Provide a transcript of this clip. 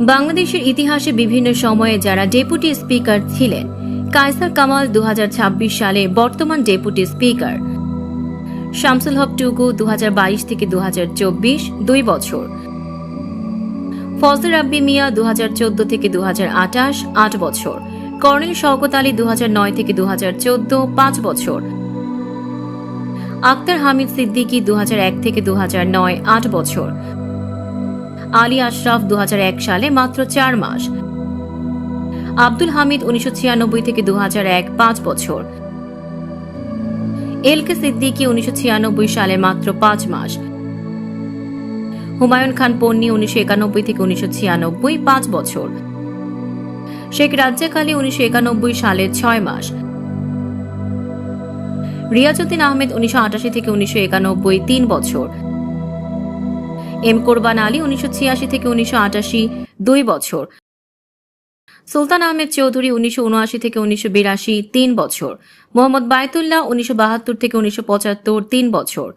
বাংলাদেশের ইতিহাসে বিভিন্ন সময়ে যারা ডেপুটি স্পিকার ছিলেন, কায়সার কামাল 2026 সালে বর্তমান ডেপুটি স্পিকার, শামসুল হক টুকু 2022 থেকে 2024 2 বছর, ফজল রাব্বি মিয়া 2014 থেকে 2028 8 বছর, কর্নেল শওকত আলী 2009 থেকে 2014 5 বছর, আক্তার হামিদ সিদ্দিকী 2001 থেকে 2009 8 বছর, আলী আশরাফ 2001 সালে মাত্র 4 মাস, আব্দুল হামিদ 1996 থেকে 2001 5 বছর, এল কে সিদ্দিকী 1996 সালে মাত্র 5 মাস, হুমায়ুন খান পন্নী 1991 থেকে 1996 5 বছর, শেখ রাজ্জাক আলী 1991 সালে 6 মাস, রিয়াজউদ্দিন আহমেদ 1988 থেকে 1991 3 বছর, এম কোরবান আলী 1986 থেকে 1988 2 বছর, সুলতান আহমেদ চৌধুরী 1979 থেকে 1982 3 বছর, মোহাম্মদ বায়তুল্লাহ 1972 থেকে 1975 3 বছর,